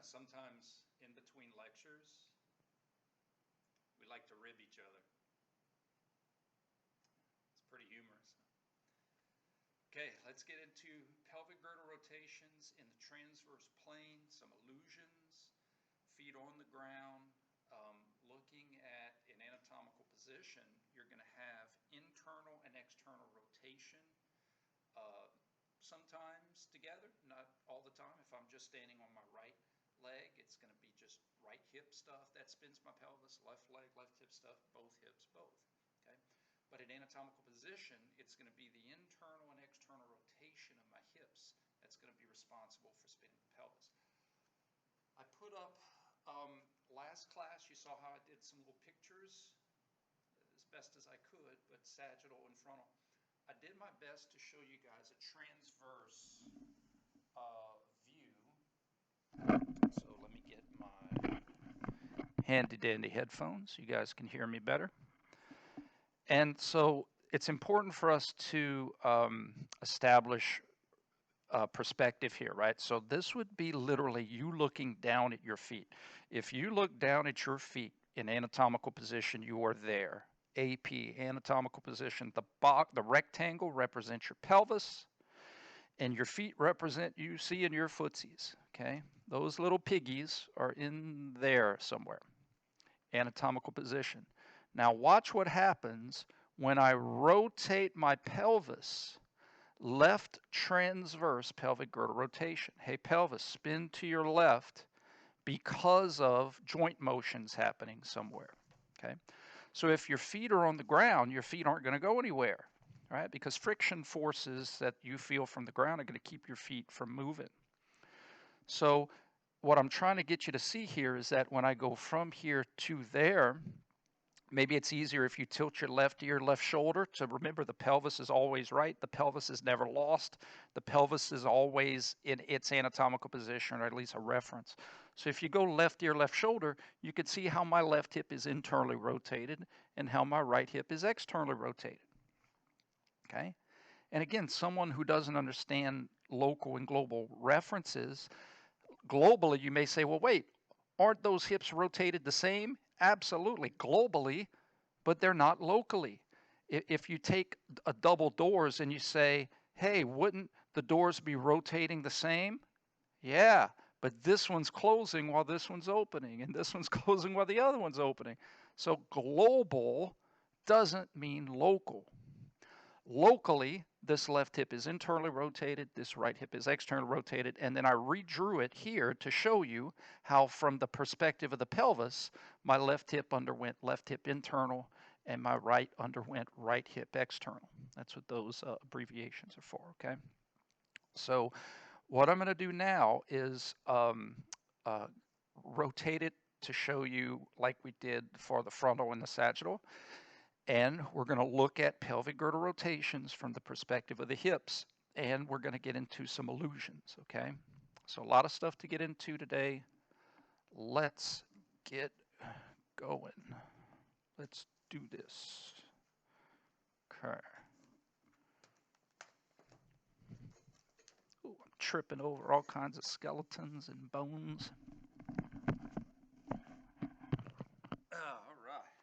Sometimes in between lectures, we like to rib each other. It's pretty humorous. Okay, let's get into pelvic girdle rotations in the transverse plane, some illusions, feet on the ground. Looking at an anatomical position, you're going to have internal and external rotation, sometimes together, not all the time. If I'm just standing on my right leg, it's going to be just right hip stuff that spins my pelvis, left leg, left hip stuff, both hips, both. Okay. But in anatomical position, it's going to be the internal and external rotation of my hips that's going to be responsible for spinning the pelvis. I put up, last class, you saw how I did some little pictures as best as I could, but sagittal and frontal. I did my best to show you guys a transverse view. So let me get my handy dandy headphones. You guys can hear me better. And so it's important for us to establish perspective here, right? So this would be literally you looking down at your feet. If you look down at your feet in anatomical position, you are there. AP, anatomical position. The rectangle represents your pelvis, and your feet represent you see in your footsies, okay? Those little piggies are in there somewhere. Anatomical position. Now watch what happens when I rotate my pelvis. Left transverse pelvic girdle rotation. Hey pelvis, spin to your left because of joint motions happening somewhere. Okay, so if your feet are on the ground, your feet aren't going to go anywhere, right? Because friction forces that you feel from the ground are going to keep your feet from moving. So what I'm trying to get you to see here is that when I go from here to there, maybe it's easier if you tilt your left ear, left shoulder to remember the pelvis is always right. The pelvis is never lost. The pelvis is always in its anatomical position, or at least a reference. So if you go left ear, left shoulder, you can see how my left hip is internally rotated and how my right hip is externally rotated. Okay? And again, someone who doesn't understand local and global references, globally you may say, well, wait, aren't those hips rotated the same? Absolutely, globally, but they're not locally. If you take a double doors and you say, hey, wouldn't the doors be rotating the same? Yeah, but this one's closing while this one's opening, and this one's closing while the other one's opening. So global doesn't mean local. Locally, this left hip is internally rotated, this right hip is externally rotated, and then I redrew it here to show you how from the perspective of the pelvis, my left hip underwent left hip internal and my right underwent right hip external. That's what those abbreviations are for, okay? So what I'm going to do now is rotate it to show you like we did for the frontal and the sagittal. And we're going to look at pelvic girdle rotations from the perspective of the hips. And we're going to get into some illusions, okay? So a lot of stuff to get into today. Let's get going. Let's do this. Okay. Ooh, I'm tripping over all kinds of skeletons and bones. All right.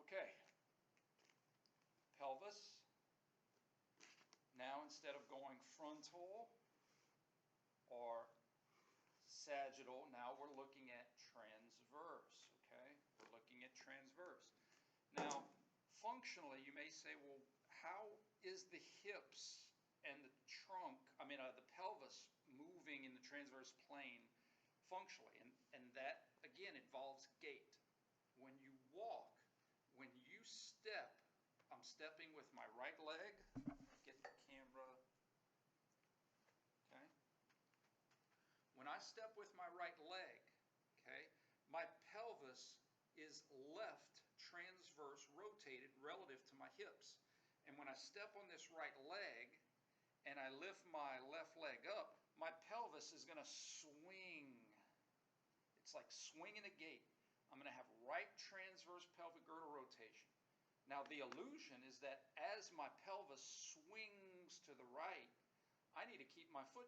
Okay. Pelvis. Now instead of going frontal or sagittal, now we're looking at transverse, okay? We're looking at transverse. Now, functionally, you may say, well, how is the hips and the trunk, the pelvis moving in the transverse plane functionally? And that, again, involves gait. When you walk, when you step, I'm stepping with my right leg. Get the camera, okay? When I step with my right leg, okay, my pelvis is left transverse rotated relative to my hips. And when I step on this right leg and I lift my left leg up, my pelvis is going to swing. It's like swinging a gait. I'm going to have right transverse pelvic girdle rotation. Now the illusion is that as my pelvis swings to the right, I need to keep my foot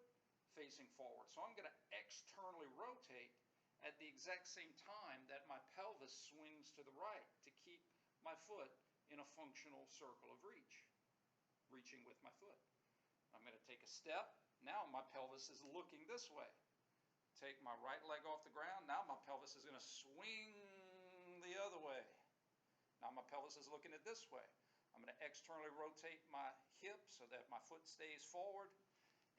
facing forward. So I'm going to externally rotate at the exact same time that my pelvis swings to the right to keep my foot in a functional circle of reach, reaching with my foot. I'm going to take a step. Now my pelvis is looking this way. Take my right leg off the ground. Now my pelvis is going to swing the other way. Now my pelvis is looking at this way. I'm going to externally rotate my hip so that my foot stays forward,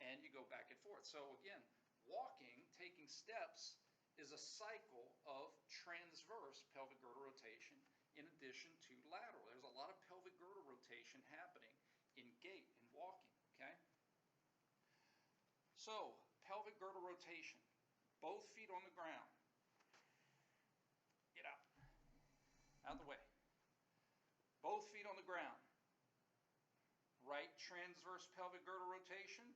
and you go back and forth. So again, walking, taking steps, is a cycle of transverse pelvic girdle rotation in addition to lateral. There's a lot of pelvic girdle rotation happening in gait and walking, okay? So, pelvic girdle rotation, both feet on the ground. Get out. Out of the way. Both feet on the ground. Right transverse pelvic girdle rotation,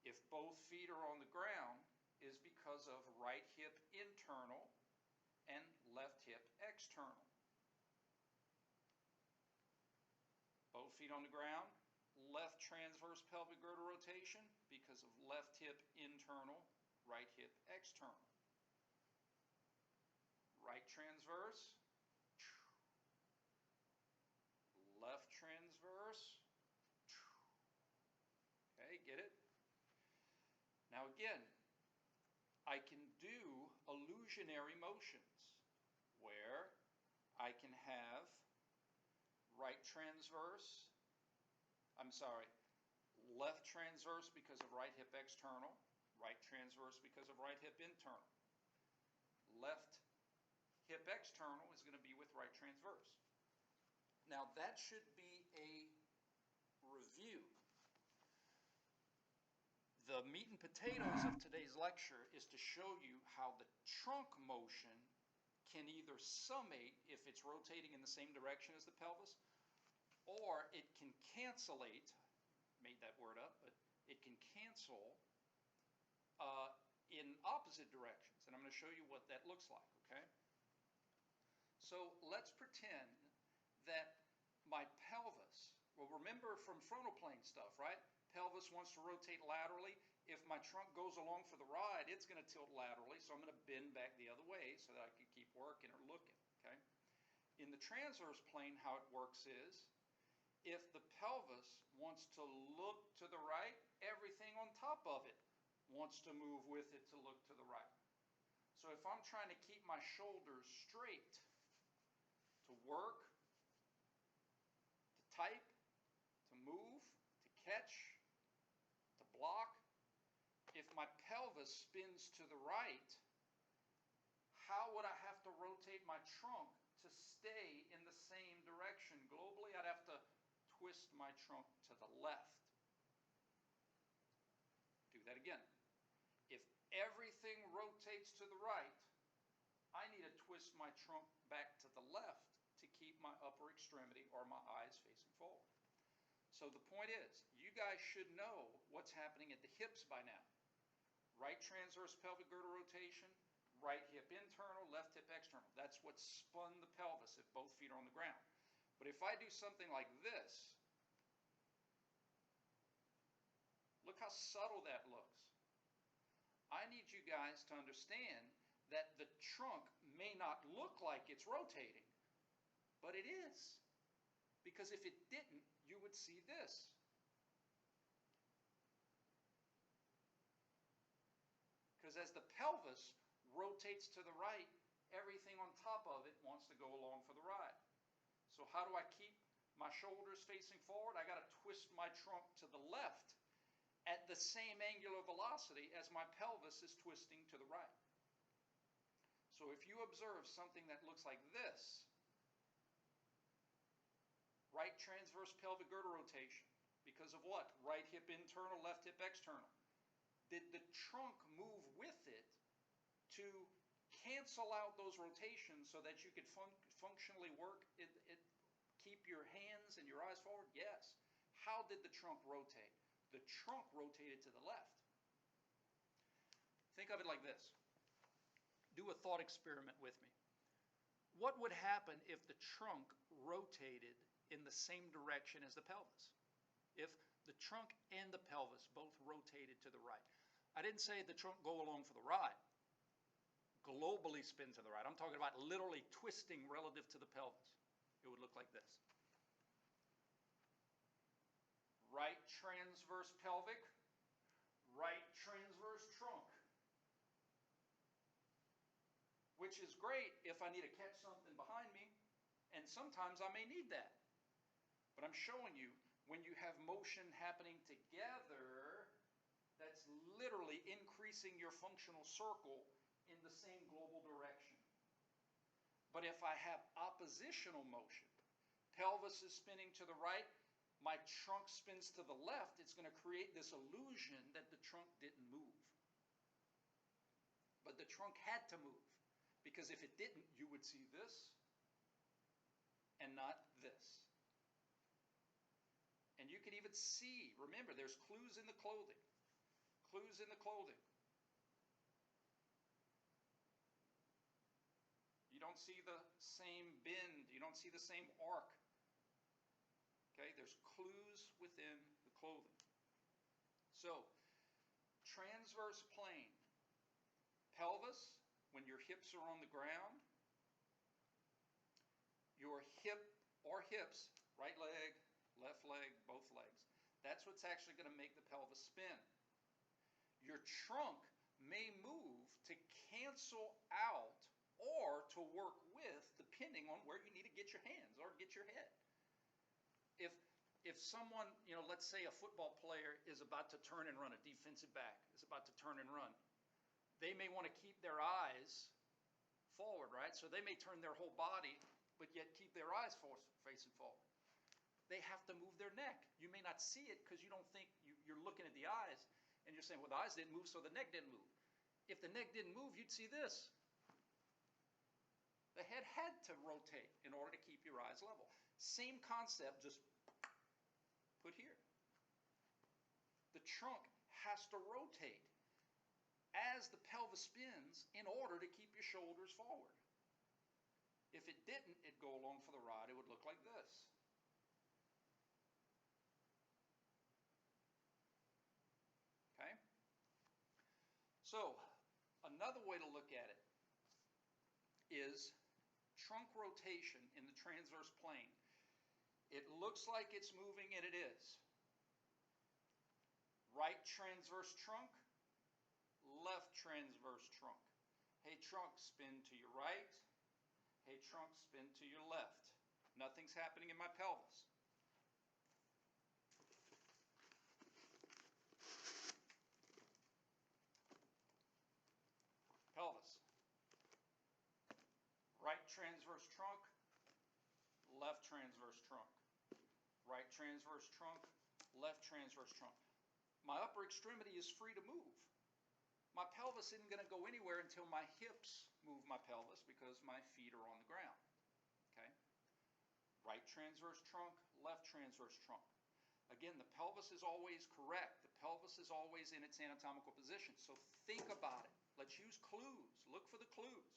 if both feet are on the ground, is because of right hip internal and left hip external. Both feet on the ground, left transverse pelvic girdle rotation because of left hip internal, right hip external. Right transverse, left transverse. Okay, get it? Now again, I can do illusionary motions where I can have left transverse because of right hip external, right transverse because of right hip internal. Left hip external is going to be with right transverse. Now that should be a review. The meat and potatoes of today's lecture is to show you how the trunk motion can either summate if it's rotating in the same direction as the pelvis, or it can cancellate, made that word up, but it can cancel in opposite directions. And I'm going to show you what that looks like, okay? So let's pretend that my pelvis, well, remember from frontal plane stuff, right? Pelvis wants to rotate laterally. If my trunk goes along for the ride, it's going to tilt laterally, so I'm going to bend back the other way so that I can keep working or looking, okay? In the transverse plane, how it works is, if the pelvis wants to look to the right, everything on top of it wants to move with it to look to the right. So if I'm trying to keep my shoulders straight, to work, to type, to move, to catch, to block, if my pelvis spins to the right, how would I have to rotate my trunk to stay in the same direction globally? I'd have to twist my trunk to the left. Do that again. If everything rotates to the right, I need to twist my trunk back to the left to keep my upper extremity or my eyes facing forward. So the point is, you guys should know what's happening at the hips by now. Right transverse pelvic girdle rotation, right hip internal, left hip external. That's what spun the pelvis if both feet are on the ground. But if I do something like this, look how subtle that looks. I need you guys to understand that the trunk may not look like it's rotating, but it is. Because if it didn't, you would see this. Because as the pelvis rotates to the right, everything on top of it wants to go along for the ride. So how do I keep my shoulders facing forward? I got to twist my trunk to the left at the same angular velocity as my pelvis is twisting to the right. So if you observe something that looks like this, right transverse pelvic girdle rotation, because of what? Right hip internal, left hip external. Did the trunk move with it to cancel out those rotations so that you could functionally work, keep your hands and your eyes forward? Yes. How did the trunk rotate? The trunk rotated to the left. Think of it like this. Do a thought experiment with me. What would happen if the trunk rotated in the same direction as the pelvis? If the trunk and the pelvis both rotated to the right. I didn't say the trunk go along for the ride. Globally spin to the right. I'm talking about literally twisting relative to the pelvis. It would look like this. Right transverse pelvic, right transverse trunk. Which is great if I need to catch something behind me, and sometimes I may need that. But I'm showing you, when you have motion happening together, that's literally increasing your functional circle in the same global direction. But if I have oppositional motion, pelvis is spinning to the right, my trunk spins to the left, it's going to create this illusion that the trunk didn't move. But the trunk had to move, because if it didn't, you would see this and not this. And you can even see, remember, there's clues in the clothing. Clues in the clothing. You don't see the same bend. You don't see the same arc. Okay, there's clues within the clothing. So, transverse plane. Pelvis, when your hips are on the ground. Your hip or hips, right leg, left leg, both legs. That's what's actually going to make the pelvis spin. Your trunk may move to cancel out or to work with, depending on where you need to get your hands or get your head. If someone, let's say a football player is about to turn and run, a defensive back is about to turn and run, they may want to keep their eyes forward, right? So they may turn their whole body, but yet keep their eyes facing forward. They have to move their neck. You may not see it because you don't think you're looking at the eyes, and you're saying, well, the eyes didn't move, so the neck didn't move. If the neck didn't move, you'd see this. The head had to rotate in order to keep your eyes level. Same concept, just put here. The trunk has to rotate as the pelvis spins in order to keep your shoulders forward. If it didn't, it'd go along for the ride. It would look like this. Okay? So, another way to look at it is trunk rotation in the transverse plane. It looks like it's moving, and it is. Right transverse trunk, left transverse trunk. Hey, trunk, spin to your right. Hey, trunk, spin to your left. Nothing's happening in my pelvis. Pelvis. Right transverse trunk, left transverse trunk. Right transverse trunk, left transverse trunk. My upper extremity is free to move. My pelvis isn't going to go anywhere until my hips move my pelvis because my feet are on the ground. Okay? Right transverse trunk, left transverse trunk. Again, the pelvis is always correct. The pelvis is always in its anatomical position. So think about it. Let's use clues. Look for the clues.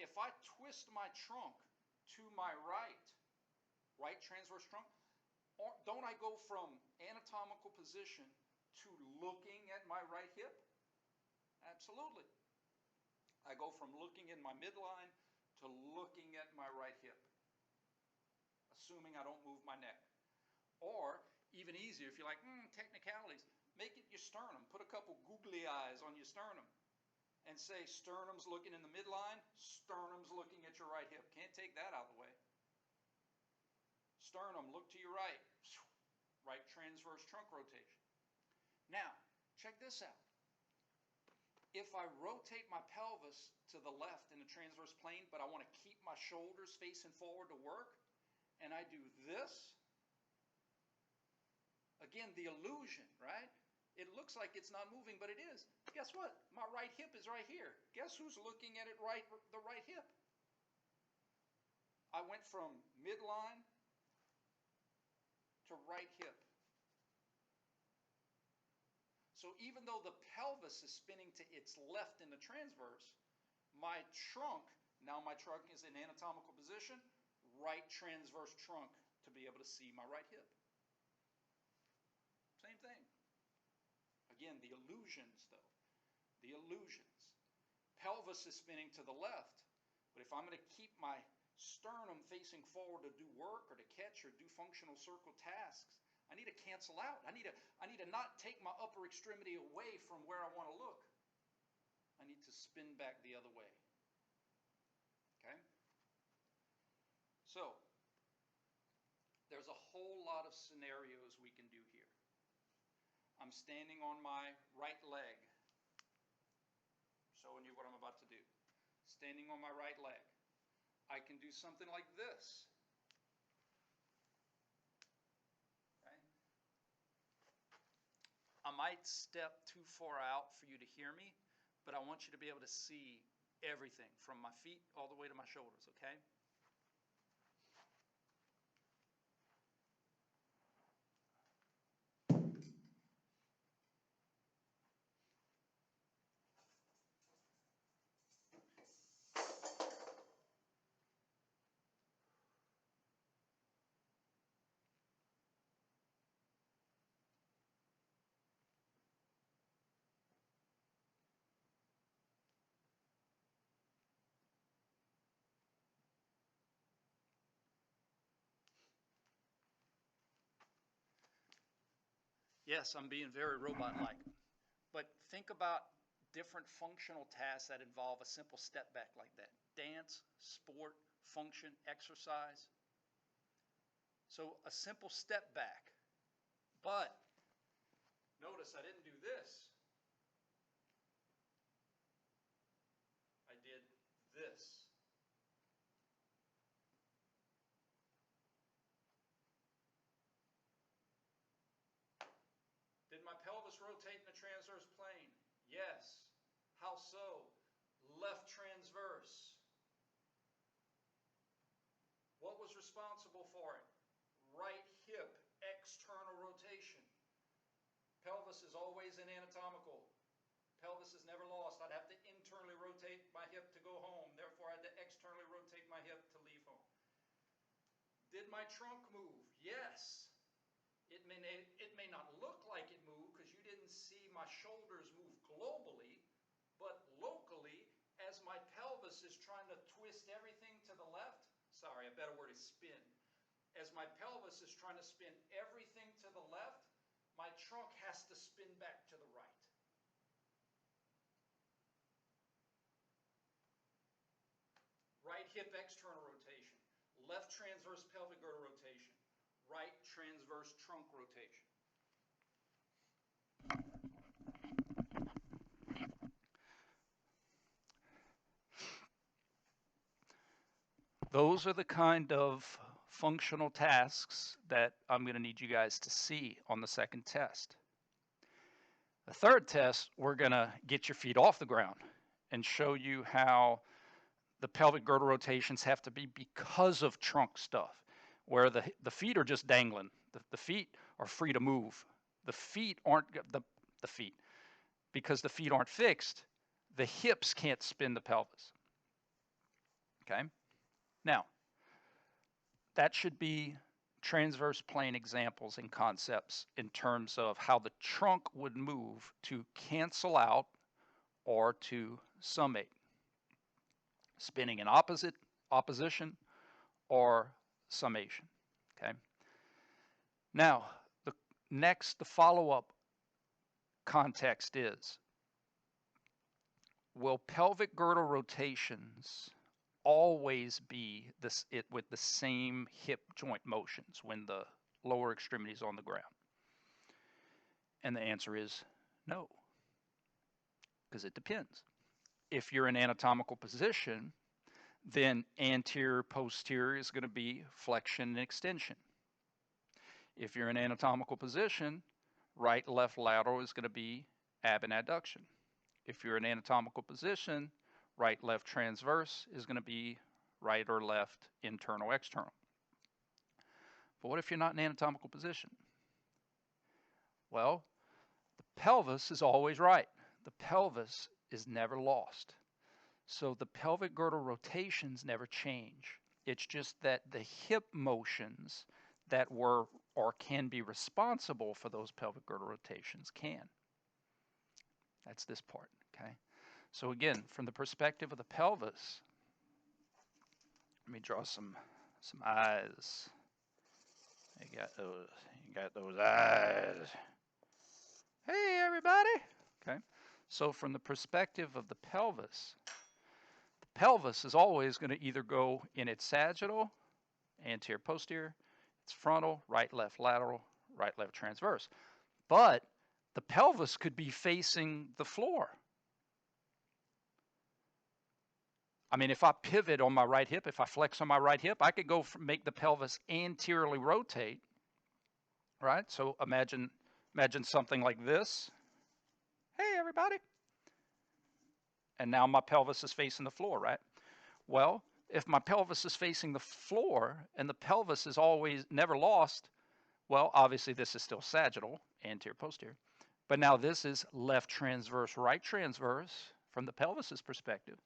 If I twist my trunk to my right transverse trunk, don't I go from anatomical position to looking at my right hip? Absolutely. I go from looking in my midline to looking at my right hip, assuming I don't move my neck. Or, even easier, if you're like, technicalities, make it your sternum. Put a couple googly eyes on your sternum and say sternum's looking in the midline, sternum's looking at your right hip. Can't take that out of the way. Sternum, look to your right. Right transverse trunk rotation. Now, check this out. If I rotate my pelvis to the left in the transverse plane, but I want to keep my shoulders facing forward to work, and I do this, again, the illusion, right? It looks like it's not moving, but it is. Guess what? My right hip is right here. Guess who's looking at it the right hip? I went from midline to right hip. So even though the pelvis is spinning to its left in the transverse, my trunk Now my trunk is in anatomical position, right transverse trunk to be able to see my right hip. Same thing. Again, the illusions though. The illusions. Pelvis is spinning to the left, but if I'm going to keep my sternum facing forward to do work or to catch or do functional circle tasks, I need to cancel out. I need to not take my upper extremity away from where I want to look. I need to spin back the other way. Okay? So, there's a whole lot of scenarios we can do here. I'm standing on my right leg, showing you what I'm about to do. Standing on my right leg. I can do something like this. Okay? I might step too far out for you to hear me, but I want you to be able to see everything from my feet all the way to my shoulders, okay? Yes, I'm being very robot-like. But think about different functional tasks that involve a simple step back like that. Dance, sport, function, exercise. So a simple step back. But notice I didn't do this. I did this. Did my pelvis rotate in the transverse plane? Yes. How so? Left transverse. What was responsible for it? Right hip external rotation. Pelvis is always in anatomical. Pelvis is never lost. I'd have to internally rotate my hip to go home. Therefore, I had to externally rotate my hip to leave home. Did my trunk move? Yes. It may not look like it moved because you didn't see my shoulders move globally, but locally, as my pelvis is trying to twist everything to the left, sorry, a better word is spin. As my pelvis is trying to spin everything to the left, my trunk has to spin back to the right. Right hip external rotation, left transverse pelvic girdle rotation, right transverse trunk rotation. Those are the kind of functional tasks that I'm going to need you guys to see on the second test. The third test, we're going to get your feet off the ground and show you how the pelvic girdle rotations have to be because of trunk stuff, where the feet are just dangling. The feet are free to move. The feet aren't, the feet, because the feet aren't fixed, the hips can't spin the pelvis. Okay? Now, that should be transverse plane examples and concepts in terms of how the trunk would move to cancel out or to summate. Spinning in opposition, or summation. Okay. Now, the follow-up context is, will pelvic girdle rotations always be with the same hip joint motions when the lower extremity is on the ground? And the answer is no, because it depends. If you're in anatomical position, then anterior, posterior is going to be flexion and extension. If you're in anatomical position, right, left, lateral is going to be ab and adduction. If you're in anatomical position, right, left, transverse is going to be right or left, internal, external. But what if you're not in anatomical position? Well, the pelvis is always right. The pelvis is never lost. So the pelvic girdle rotations never change. It's just that the hip motions that were or can be responsible for those pelvic girdle rotations can. That's this part, okay? So again, from the perspective of the pelvis, let me draw some eyes. You got those eyes. Hey, everybody. Okay. So from the perspective of the pelvis is always going to either go in its sagittal, anterior, posterior, its frontal, right, left, lateral, right, left, transverse. But the pelvis could be facing the floor. I mean, if I pivot on my right hip, if I flex on my right hip, I could go make the pelvis anteriorly rotate, right? So imagine something like this. Hey, everybody. And now my pelvis is facing the floor, right? Well, if my pelvis is facing the floor and the pelvis is always never lost, well, obviously this is still sagittal, anterior, posterior. But now this is left transverse, right transverse from the pelvis's perspective.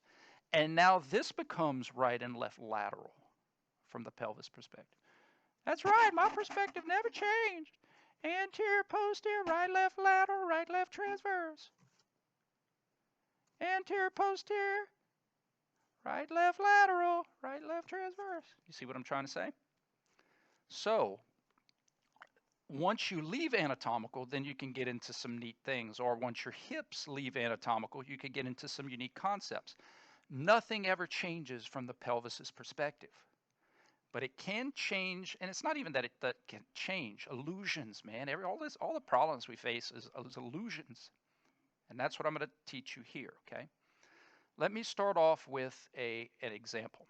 And now this becomes right and left lateral from the pelvis perspective. That's right, my perspective never changed. Anterior, posterior, right, left, lateral, right, left, transverse. Anterior, posterior, right, left, lateral, right, left, transverse. You see what I'm trying to say? So, once you leave anatomical, then you can get into some neat things. Or once your hips leave anatomical, you can get into some unique concepts. Nothing ever changes from the pelvis's perspective. But it can change, and it's not even that it can change. Illusions, man. All the problems we face is illusions. And that's what I'm going to teach you here, okay? Let me start off with an example.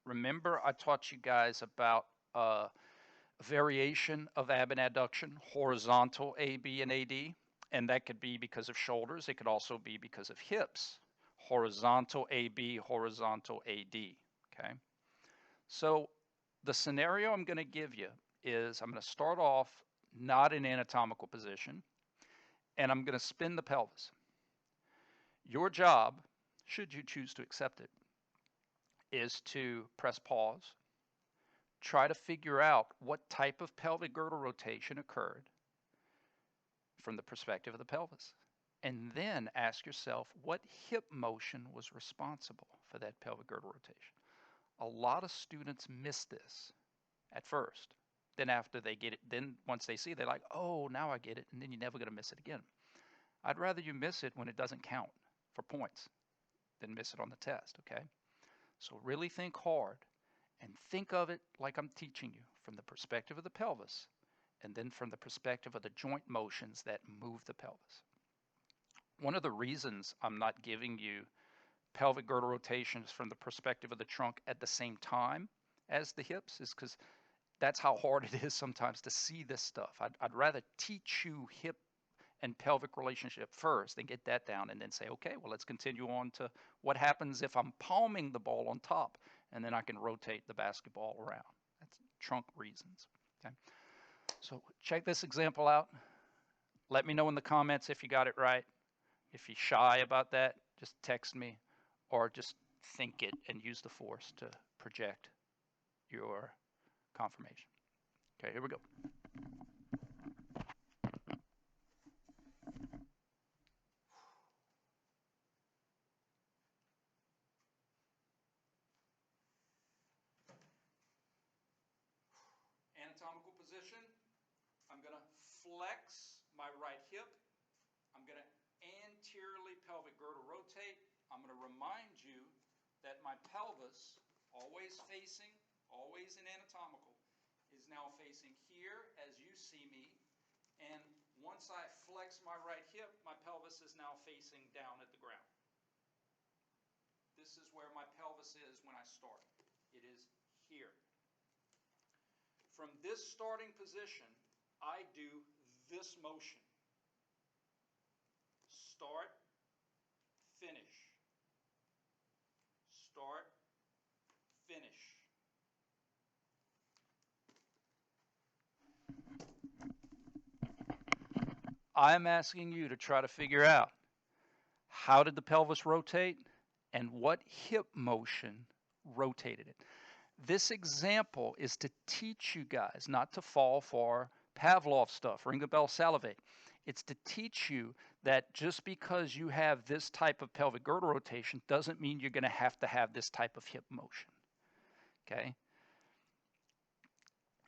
Remember I taught you guys about variation of ab and adduction, horizontal AB and AD, and that could be because of shoulders. It could also be because of hips. Horizontal AB, horizontal AD, okay? So the scenario I'm going to give you is I'm going to start off not in anatomical position, and I'm going to spin the pelvis. Your job, should you choose to accept it, is to press pause, try to figure out what type of pelvic girdle rotation occurred from the perspective of the pelvis, and then ask yourself what hip motion was responsible for that pelvic girdle rotation. A lot of students miss this at first. Then after they get it, then once they see it, they're like, oh, now I get it, and then you're never going to miss it again. I'd rather you miss it when it doesn't count for points than miss it on the test, okay? So really think hard and think of it like I'm teaching you from the perspective of the pelvis and then from the perspective of the joint motions that move the pelvis. One of the reasons I'm not giving you pelvic girdle rotations from the perspective of the trunk at the same time as the hips is because that's how hard it is sometimes to see this stuff. I'd rather teach you hip and pelvic relationship first, then get that down, and then say, okay, well, let's continue on to what happens if I'm palming the ball on top, and then I can rotate the basketball around. That's trunk reasons. Okay. So check this example out. Let me know in the comments if you got it right. If you're shy about that, just text me, or just think it and use the force to project your confirmation. Okay, here we go. Anatomical position. I'm going to flex my right hip. I'm going to anteriorly pelvic girdle rotate. I'm going to remind you that my pelvis, always in anatomical, is now facing here as you see me. And once I flex my right hip, my pelvis is now facing down at the ground. This is where my pelvis is when I start. It is here. From this starting position, I do this motion. Start, finish. Start, finish. I'm asking you to try to figure out, how did the pelvis rotate and what hip motion rotated it. This example is to teach you guys not to fall for Pavlov stuff, ring the bell, salivate. It's to teach you that just because you have this type of pelvic girdle rotation doesn't mean you're going to have this type of hip motion. Okay?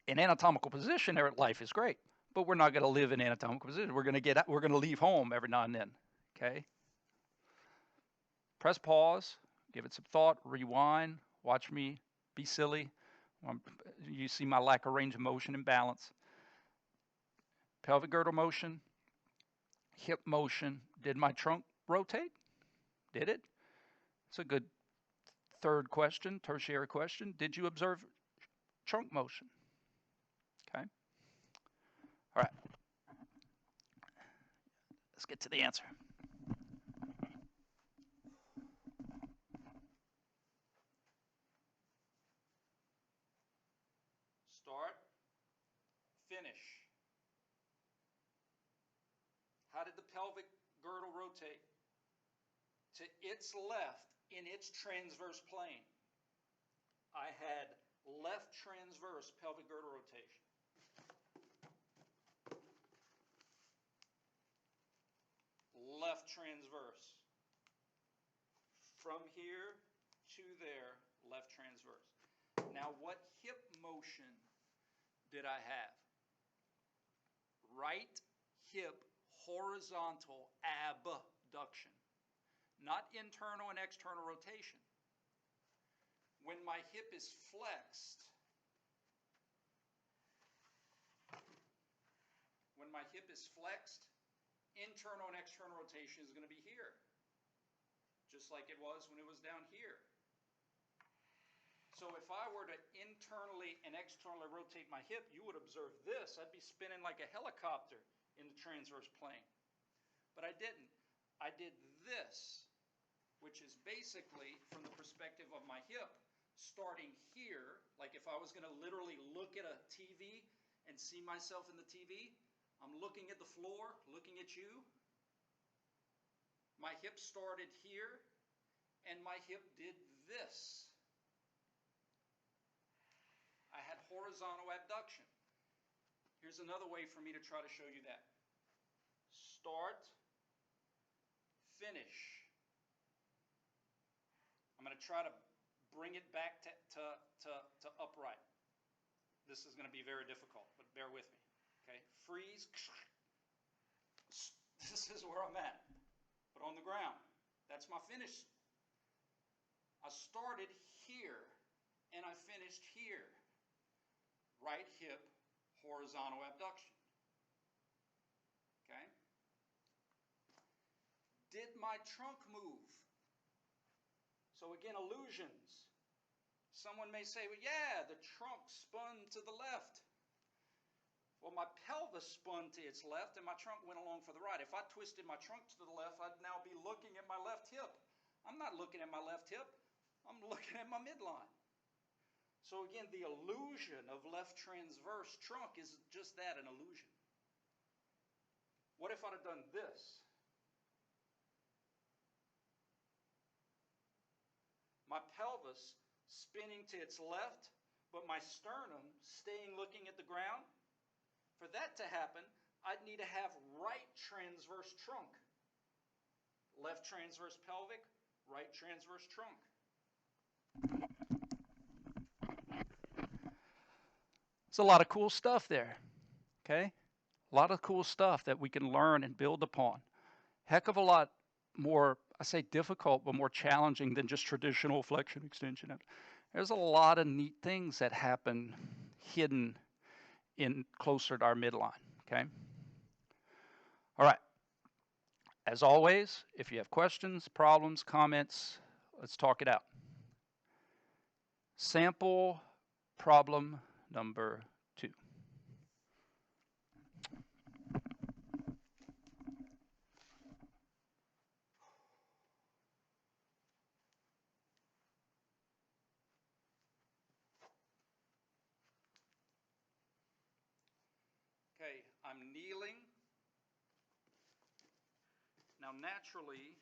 In anatomical position, life is great, but we're not going to live in anatomical position. We're going to leave home every now and then. Okay? Press pause, give it some thought, rewind, watch me be silly. You see my lack of range of motion and balance. Pelvic girdle motion, hip motion. Did my trunk rotate? Did it? It's a good third question, tertiary question. Did you observe trunk motion? Okay. All right. Let's get to the answer. Start, finish. How did the pelvic girdle rotate? To its left in its transverse plane. I had left transverse pelvic girdle rotation. Left transverse. From here to there, left transverse. Now, what hip motion did I have? Right hip horizontal abduction. Not internal and external rotation. When my hip is flexed, internal and external rotation is going to be here, just like it was when it was down here. So if I were to internally and externally rotate my hip, you would observe this. I'd be spinning like a helicopter in the transverse plane. But I didn't. I did this, which is basically from the perspective of my hip, starting here, like if I was going to literally look at a TV and see myself in the TV, I'm looking at the floor, looking at you. My hip started here, and my hip did this. I had horizontal abduction. Here's another way for me to try to show you that. Start, finish. I'm going to try to bring it back to upright. This is going to be very difficult, but bear with me. Okay, freeze. This is where I'm at, but on the ground. That's my finish. I started here, and I finished here. Right hip, horizontal abduction. Okay? Did my trunk move? So again, illusions. Someone may say, well, yeah, the trunk spun to the left. Well, my pelvis spun to its left, and my trunk went along for the right. If I twisted my trunk to the left, I'd now be looking at my left hip. I'm not looking at my left hip. I'm looking at my midline. So again, the illusion of left transverse trunk is just that, an illusion. What if I'd have done this? My pelvis spinning to its left, but my sternum staying looking at the ground. For that to happen, I'd need to have right transverse trunk. Left transverse pelvic, right transverse trunk. It's a lot of cool stuff there, okay? A lot of cool stuff that we can learn and build upon. Heck of a lot more, I say difficult, but more challenging than just traditional flexion extension. There's a lot of neat things that happen hidden in closer to our midline, okay? All right. As always, if you have questions, problems, comments, let's talk it out. Sample problem number 2. Okay, I'm kneeling. Now naturally,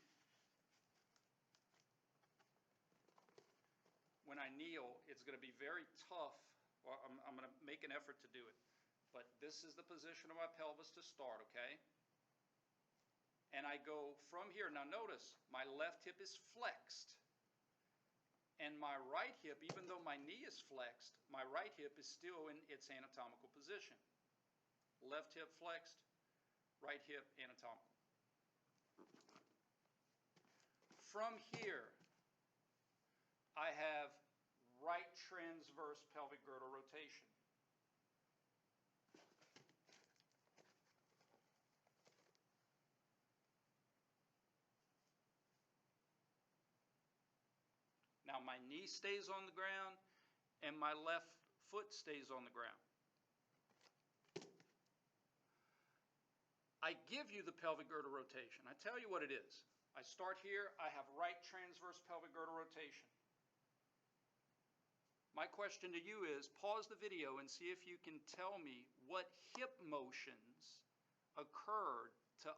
kneel, it's going to be very tough. Well, I'm going to make an effort to do it. But this is the position of my pelvis to start, okay? And I go from here. Now notice, my left hip is flexed. And my right hip, even though my knee is flexed, my right hip is still in its anatomical position. Left hip flexed, right hip anatomical. From here, I have right transverse pelvic girdle rotation. Now my knee stays on the ground and my left foot stays on the ground. I give you the pelvic girdle rotation. I tell you what it is. I start here, I have right transverse pelvic girdle rotation. My question to you is, pause the video and see if you can tell me what hip motions occurred to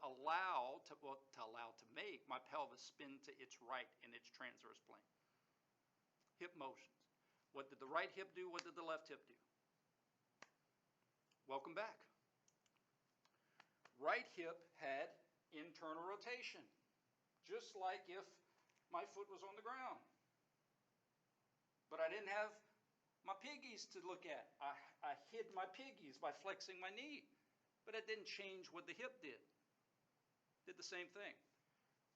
make my pelvis spin to its right in its transverse plane. Hip motions. What did the right hip do? What did the left hip do? Welcome back. Right hip had internal rotation, just like if my foot was on the ground. But I didn't have my piggies to look at. I hid my piggies by flexing my knee. But it didn't change what the hip did. Did the same thing.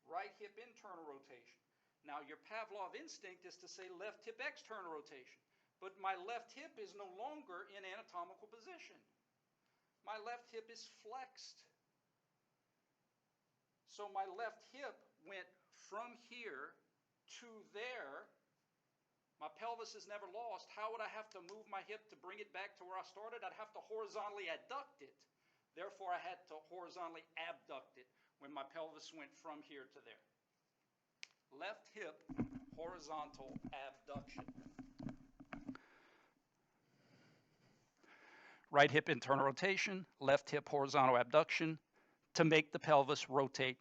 Right hip internal rotation. Now your Pavlov instinct is to say left hip external rotation. But my left hip is no longer in anatomical position. My left hip is flexed. So my left hip went from here to there. My pelvis is never lost. How would I have to move my hip to bring it back to where I started? I'd have to horizontally adduct it. Therefore, I had to horizontally abduct it when my pelvis went from here to there. Left hip, horizontal abduction. Right hip internal rotation, left hip horizontal abduction to make the pelvis rotate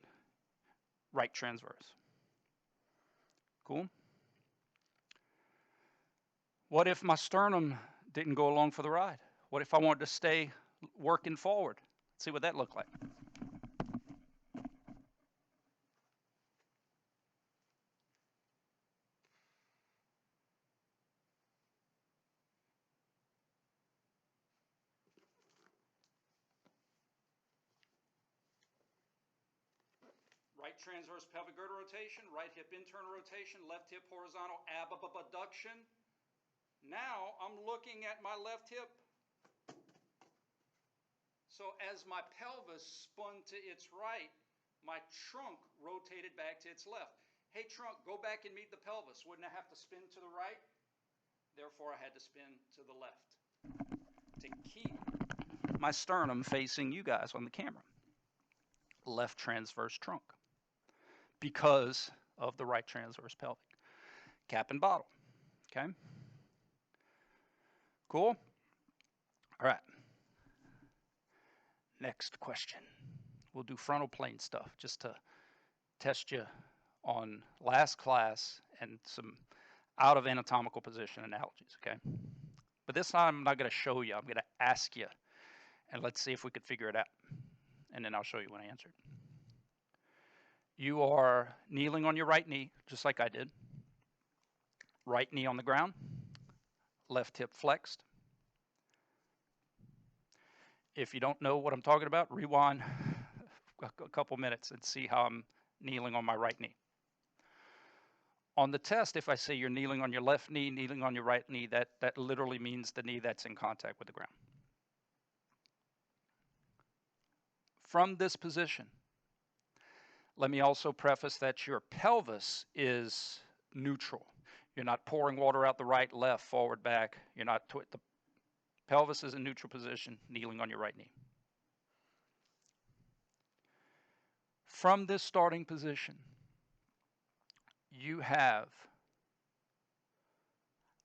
right transverse. Cool? What if my sternum didn't go along for the ride? What if I wanted to stay working forward? Let's see what that looked like. Right transverse pelvic girdle rotation, right hip internal rotation, left hip horizontal abduction. Now I'm looking at my left hip. So as my pelvis spun to its right, my trunk rotated back to its left. Hey trunk, go back and meet the pelvis. Wouldn't I have to spin to the right? Therefore I had to spin to the left to keep my sternum facing you guys on the camera. Left transverse trunk because of the right transverse pelvic. Cap and bottle. Okay? Cool? All right. Next question. We'll do frontal plane stuff just to test you on last class and some out of anatomical position analogies, okay? But this time I'm not going to show you. I'm going to ask you, and let's see if we could figure it out. And then I'll show you when I answer it. You are kneeling on your right knee, just like I did. Right knee on the ground, left hip flexed. If you don't know what I'm talking about, rewind a couple minutes and see how I'm kneeling on my right knee. On the test, if I say you're kneeling on your left knee, kneeling on your right knee, that literally means the knee that's in contact with the ground. From this position, let me also preface that your pelvis is neutral. You're not pouring water out the right, left, forward, back. You're not, the pelvis is in neutral position, kneeling on your right knee. From this starting position, you have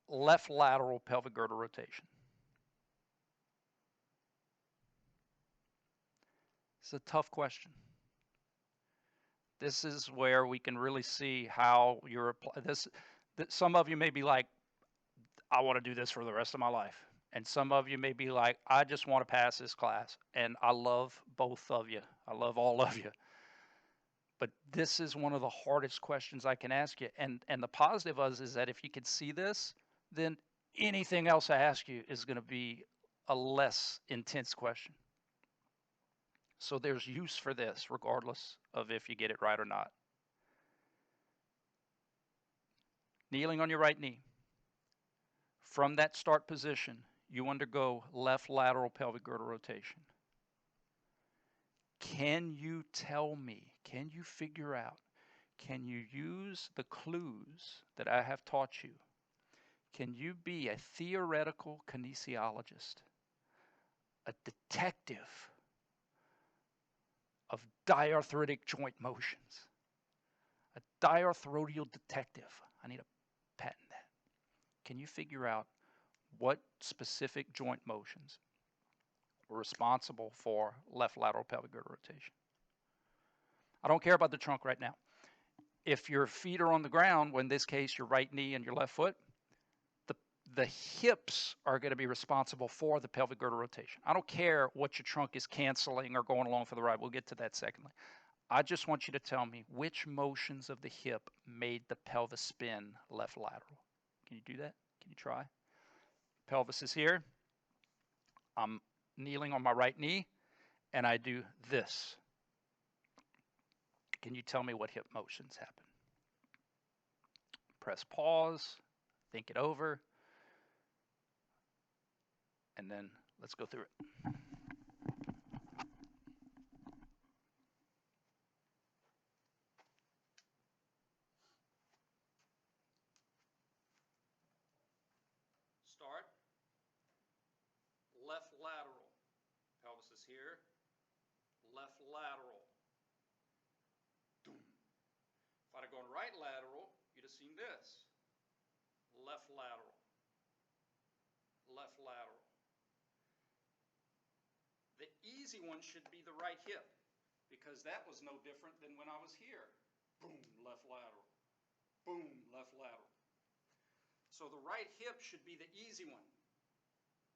left lateral pelvic girdle rotation. It's a tough question. This is where we can really see how you're applying this. Some of you may be like, I want to do this for the rest of my life. And some of you may be like, I just want to pass this class. And I love both of you. I love all of you. But this is one of the hardest questions I can ask you. And the positive is that if you can see this, then anything else I ask you is going to be a less intense question. So there's use for this, regardless of if you get it right or not. Kneeling on your right knee. From that start position, you undergo left lateral pelvic girdle rotation. Can you tell me, can you figure out, can you use the clues that I have taught you? Can you be a theoretical kinesiologist, a detective of diarthritic joint motions, a diarthrodial detective? I need to patent that. Can you figure out what specific joint motions were responsible for left lateral pelvic girdle rotation? I don't care about the trunk right now. If your feet are on the ground, well, in this case, your right knee and your left foot, the hips are going to be responsible for the pelvic girdle rotation. I don't care what your trunk is canceling or going along for the ride. We'll get to that secondly. I just want you to tell me which motions of the hip made the pelvis spin left lateral. Can you do that? Can you try? Pelvis is here. I'm kneeling on my right knee, and I do this. Can you tell me what hip motions happen? Press pause, think it over, and then let's go through it. Start. Left lateral. Pelvis is here. Left lateral. If I'd have gone right lateral, you'd have seen this. Left lateral. Left lateral. The easy one should be the right hip, because that was no different than when I was here. Boom, left lateral. Boom, left lateral. So the right hip should be the easy one.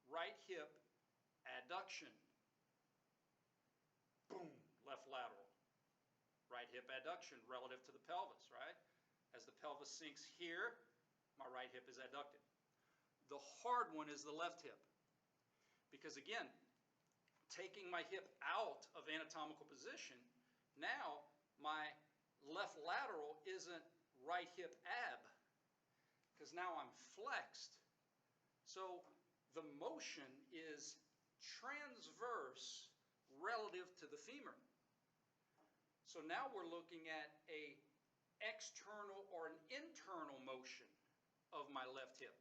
Right hip adduction. Boom, left lateral. Right hip adduction relative to the pelvis, right? As the pelvis sinks here, my right hip is adducted. The hard one is the left hip. Because again, taking my hip out of anatomical position, now my left lateral isn't right hip ab, because now I'm flexed. So the motion is transverse relative to the femur. So now we're looking at a external or an internal motion of my left hip.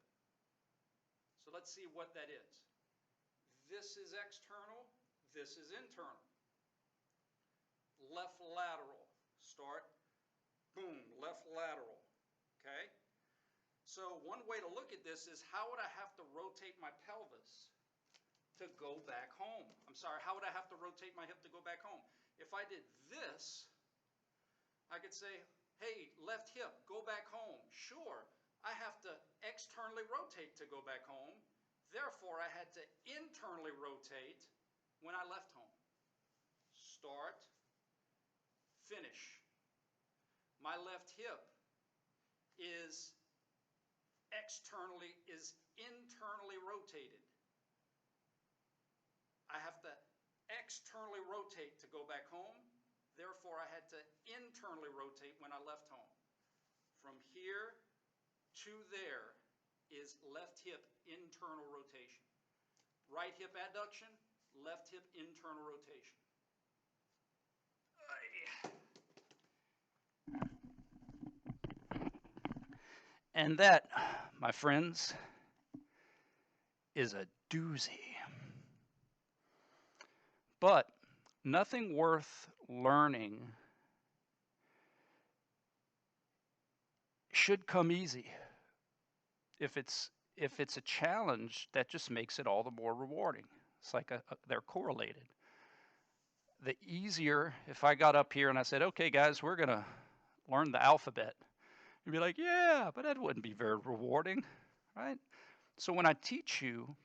So let's see what that is. This is external, this is internal. Left lateral, start, boom, left lateral, okay? So one way to look at this is, how would I have to rotate my pelvis to go back home? I'm sorry, how would I have to rotate my hip to go back home? If I did this, I could say, hey, left hip, go back home. Sure, I have to externally rotate to go back home. Therefore, I had to internally rotate when I left home. Start, finish. My left hip is internally rotated. I have to externally rotate to go back home. Therefore, I had to internally rotate when I left home. From here to there is left hip internal rotation. Right hip adduction, left hip internal rotation. And that, my friends, is a doozy. But nothing worth learning should come easy. If it's a challenge, that just makes it all the more rewarding. It's like they're correlated. The easier, if I got up here and I said, okay, guys, we're going to learn the alphabet, you'd be like, yeah, but that wouldn't be very rewarding, right? So when I teach you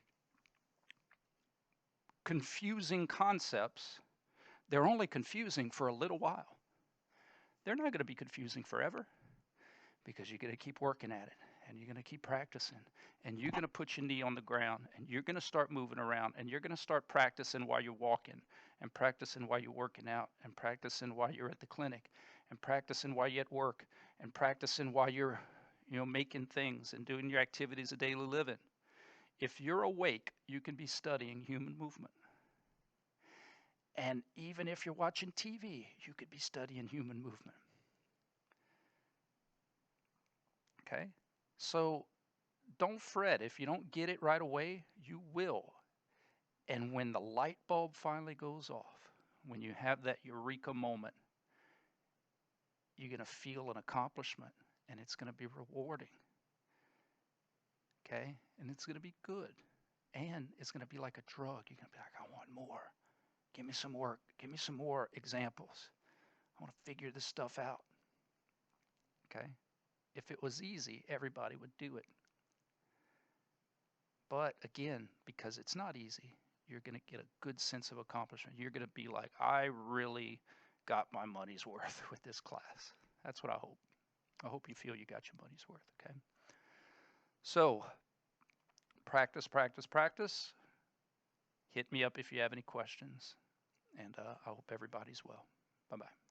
confusing concepts, they're only confusing for a little while. They're not going to be confusing forever, because you're going to keep working at it, and you're going to keep practicing, and you're going to put your knee on the ground, and you're going to start moving around, and you're going to start practicing while you're walking, and practicing while you're working out, and practicing while you're at the clinic, and practicing while you're at work, and practicing while you're, making things and doing your activities of daily living. If you're awake, you can be studying human movement. And even if you're watching TV, you could be studying human movement. Okay? So don't fret. If you don't get it right away, you will. And when the light bulb finally goes off, when you have that eureka moment, you're going to feel an accomplishment, and it's going to be rewarding. Okay? And it's going to be good. And it's going to be like a drug. You're going to be like, I want more. Give me some work. Give me some more examples. I want to figure this stuff out. Okay? If it was easy, everybody would do it. But again, because it's not easy, you're going to get a good sense of accomplishment. You're going to be like, I really got my money's worth with this class. That's what I hope. I hope you feel you got your money's worth, okay? So, practice, practice, practice. Hit me up if you have any questions. And I hope everybody's well. Bye-bye.